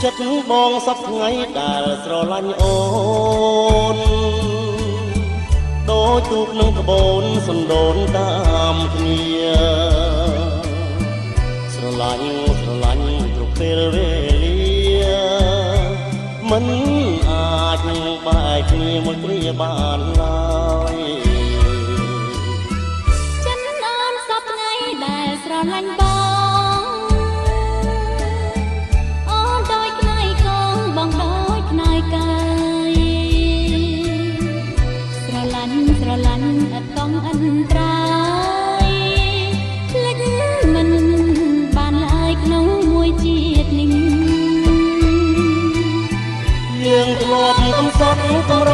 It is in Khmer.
ចិត្តបងសពថ្ងៃដែលស្រឡាញ់អូនដូចទូកនឹងក្បូនសណ្ដូនតាមគ្នាស្រឡាញ់គ្រប់ពេលវេលាមិនអាចនឹងបែកគ្នាមួយគ្រាបានឡើយចិត្តអូនសពថ្ងៃដែលស្រឡាញ់បងស្រឡាញ់អត់ต้องអន្តរាយភ្លេចមិនបានឡើយក្នុងមួយជាតិនេះយើងធ្លាប់កំសត់កំរ